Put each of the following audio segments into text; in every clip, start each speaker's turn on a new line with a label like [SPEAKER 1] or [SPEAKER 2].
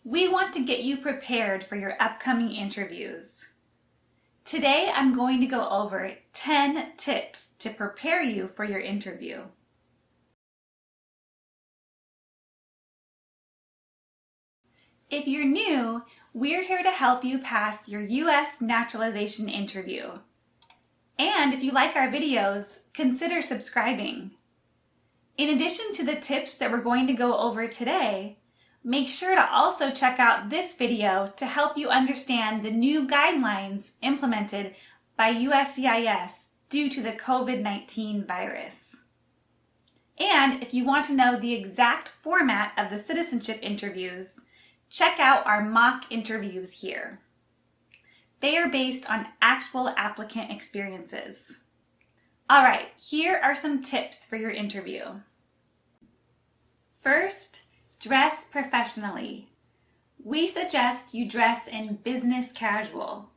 [SPEAKER 1] We want to get you prepared for your upcoming interviews. Today, I'm going to go over 10 tips to prepare you for your interview. If you're new, we're here to help you pass your US Naturalization Interview. And if you like our videos, consider subscribing. In addition to the tips that we're going to go over today, make sure to also check out this video to help you understand the new guidelines implemented by USCIS due to the COVID-19 virus. And if you want to know the exact format of the citizenship interviews, check out our mock interviews here. They are based on actual applicant experiences. All right, here are some tips for your interview. First, dress professionally. We suggest you dress in business casual.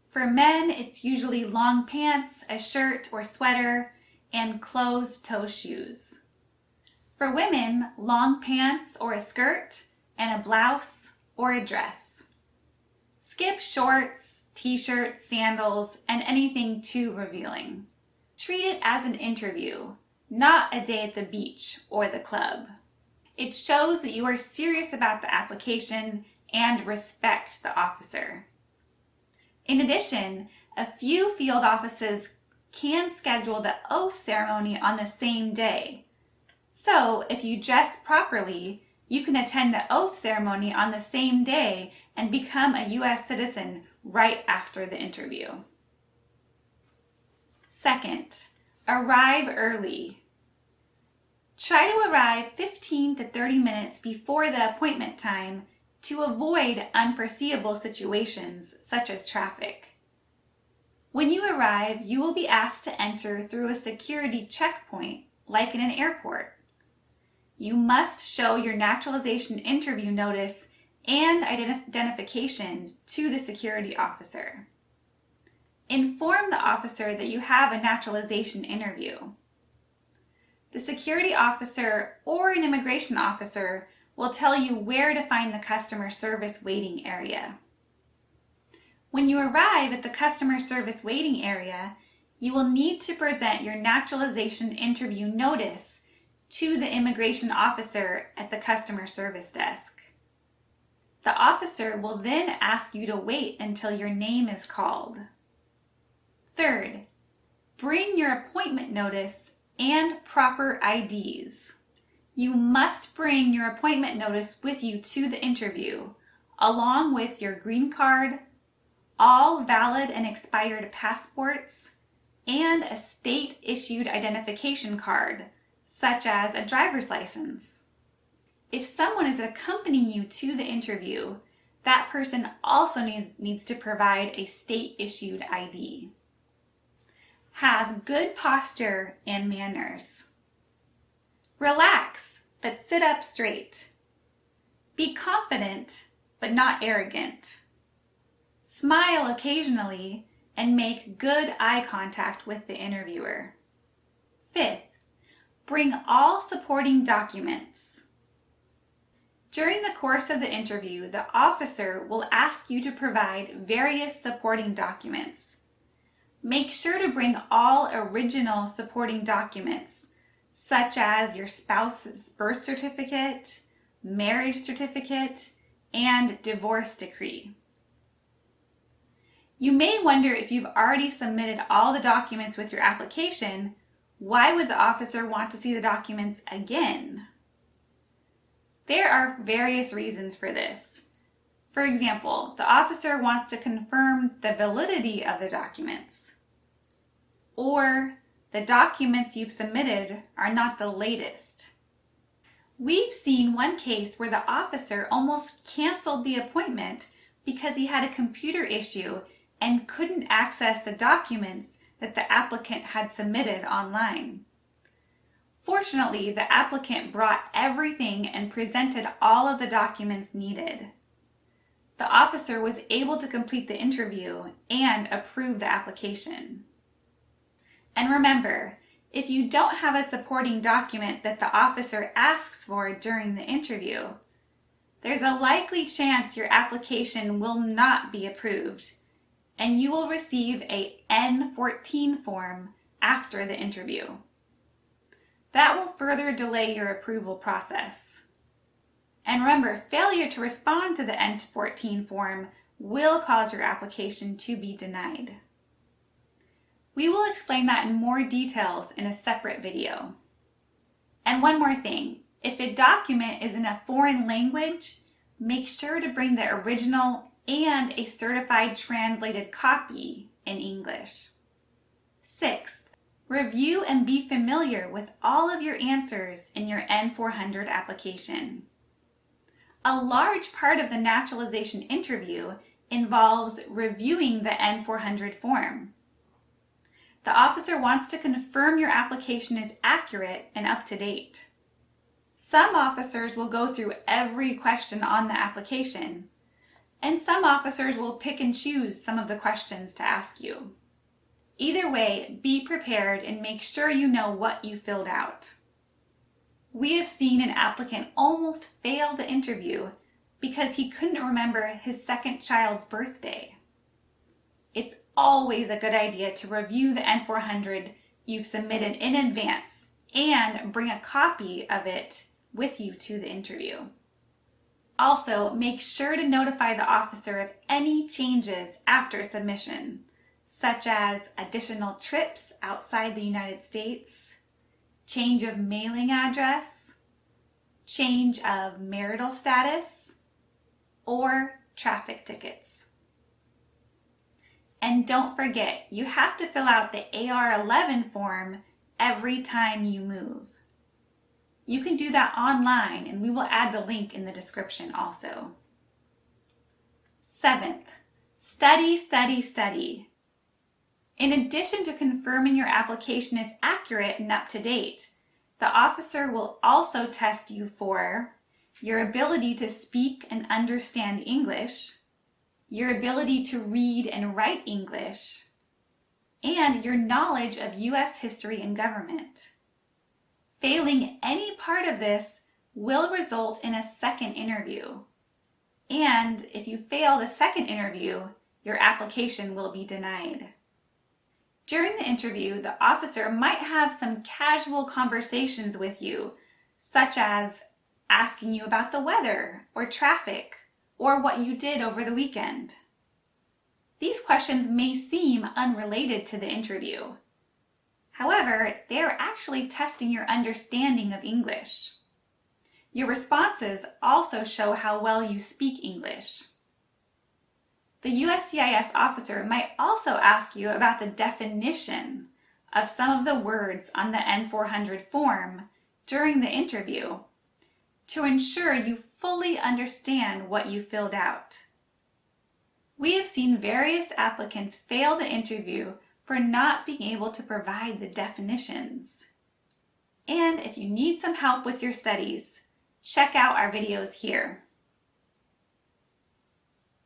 [SPEAKER 1] For men, it's usually long pants, a shirt or sweater, and closed-toe shoes. For women, long pants or a skirt, and a blouse or a dress. Skip shorts, t-shirts, sandals, and anything too revealing. Treat it as an interview, not a day at the beach or the club. It shows that you are serious about the application and respect the officer. In addition, a few field offices can schedule the oath ceremony on the same day. So if you dress properly, you can attend the oath ceremony on the same day and become a US citizen right after the interview. Second, arrive early. Try to arrive 15 to 30 minutes before the appointment time to avoid unforeseeable situations such as traffic. When you arrive, you will be asked to enter through a security checkpoint like in an airport. You must show your naturalization interview notice and identification to the security officer. Inform the officer that you have a naturalization interview. The security officer or an immigration officer will tell you where to find the customer service waiting area. When you arrive at the customer service waiting area, you will need to present your naturalization interview notice to the immigration officer at the customer service desk. The officer will then ask you to wait until your name is called. Third, bring your appointment notice and proper IDs. You must bring your appointment notice with you to the interview, along with your green card, all valid and expired passports, and a state-issued identification card, such as a driver's license. If someone is accompanying you to the interview, that person also needs to provide a state-issued ID. Have good posture and manners. Relax, but sit up straight. Be confident, but not arrogant. Smile occasionally and make good eye contact with the interviewer. Fifth, bring all supporting documents. During the course of the interview, the officer will ask you to provide various supporting documents. Make sure to bring all original supporting documents, such as your spouse's birth certificate, marriage certificate, and divorce decree. You may wonder if you've already submitted all the documents with your application, why would the officer want to see the documents again? There are various reasons for this. For example, the officer wants to confirm the validity of the documents, or the documents you've submitted are not the latest. We've seen one case where the officer almost canceled the appointment because he had a computer issue and couldn't access the documents that the applicant had submitted online. Fortunately, the applicant brought everything and presented all of the documents needed. The officer was able to complete the interview and approve the application. And remember, if you don't have a supporting document that the officer asks for during the interview, there's a likely chance your application will not be approved, and you will receive a N-400 form after the interview. That will further delay your approval process. And remember, failure to respond to the N-400 form will cause your application to be denied. We will explain that in more details in a separate video. And one more thing, if a document is in a foreign language, make sure to bring the original and a certified translated copy in English. Sixth, review and be familiar with all of your answers in your N-400 application. A large part of the naturalization interview involves reviewing the N-400 form. The officer wants to confirm your application is accurate and up to date. Some officers will go through every question on the application, and some officers will pick and choose some of the questions to ask you. Either way, be prepared and make sure you know what you filled out. We have seen an applicant almost fail the interview because he couldn't remember his second child's birthday. It's always a good idea to review the N-400 you've submitted in advance and bring a copy of it with you to the interview. Also, make sure to notify the officer of any changes after submission, such as additional trips outside the United States, change of mailing address, change of marital status, or traffic tickets. And don't forget, you have to fill out the AR-11 form every time you move. You can do that online, and we will add the link in the description also. Seventh, study, study, study. In addition to confirming your application is accurate and up to date, the officer will also test you for your ability to speak and understand English, your ability to read and write English, and your knowledge of U.S. history and government. Failing any part of this will result in a second interview. And if you fail the second interview, your application will be denied. During the interview, the officer might have some casual conversations with you, such as asking you about the weather or traffic or what you did over the weekend. These questions may seem unrelated to the interview. However, they are actually testing your understanding of English. Your responses also show how well you speak English. The USCIS officer might also ask you about the definition of some of the words on the N-400 form during the interview to ensure you fully understand what you filled out. We have seen various applicants fail the interview for not being able to provide the definitions. And if you need some help with your studies, check out our videos here.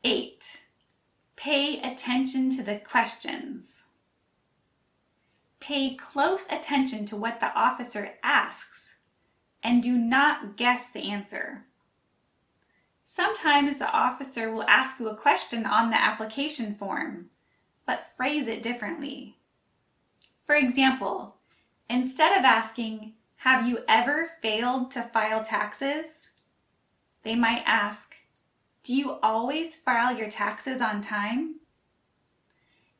[SPEAKER 1] 8. Pay attention to the questions. Pay close attention to what the officer asks and do not guess the answer. Sometimes the officer will ask you a question on the application form, but phrase it differently. For example, instead of asking, "Have you ever failed to file taxes?" they might ask, "Do you always file your taxes on time?"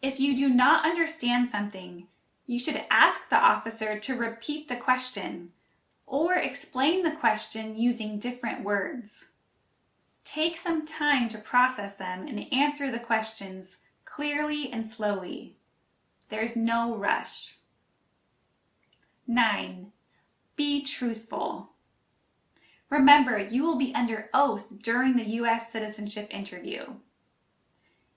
[SPEAKER 1] If you do not understand something, you should ask the officer to repeat the question or explain the question using different words. Take some time to process them and answer the questions clearly and slowly. There's no rush. 9. Be truthful. Remember, you will be under oath during the US citizenship interview.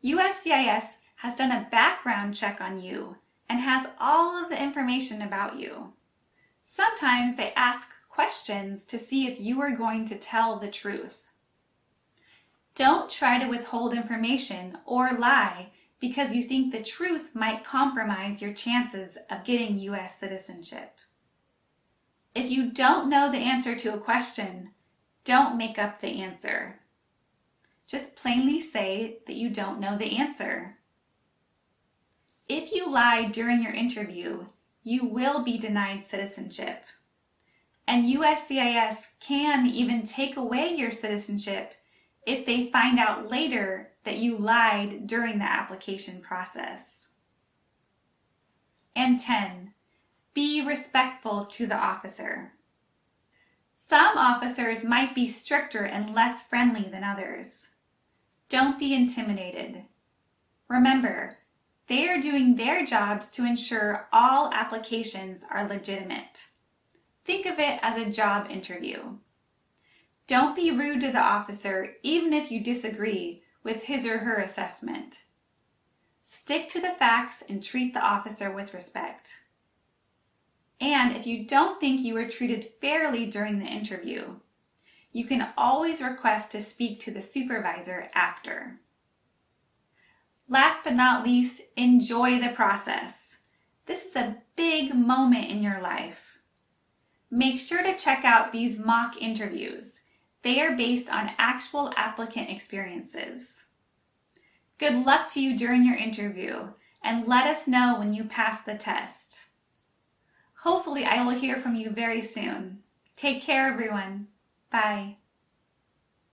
[SPEAKER 1] USCIS has done a background check on you and has all of the information about you. Sometimes they ask questions to see if you are going to tell the truth. Don't try to withhold information or lie because you think the truth might compromise your chances of getting US citizenship. If you don't know the answer to a question, Don't make up the answer. Just plainly say that you don't know the answer. If you lie during your interview, you will be denied citizenship. And USCIS can even take away your citizenship if they find out later that you lied during the application process. And 10, be respectful to the officer. Some officers might be stricter and less friendly than others. Don't be intimidated. Remember, they are doing their jobs to ensure all applications are legitimate. Think of it as a job interview. Don't be rude to the officer even if you disagree with his or her assessment. Stick to the facts and treat the officer with respect. And if you don't think you were treated fairly during the interview, you can always request to speak to the supervisor after. Last but not least, enjoy the process. This is a big moment in your life. Make sure to check out these mock interviews. They are based on actual applicant experiences. Good luck to you during your interview, and let us know when you pass the test. Hopefully I will hear from you very soon. Take care, everyone. Bye.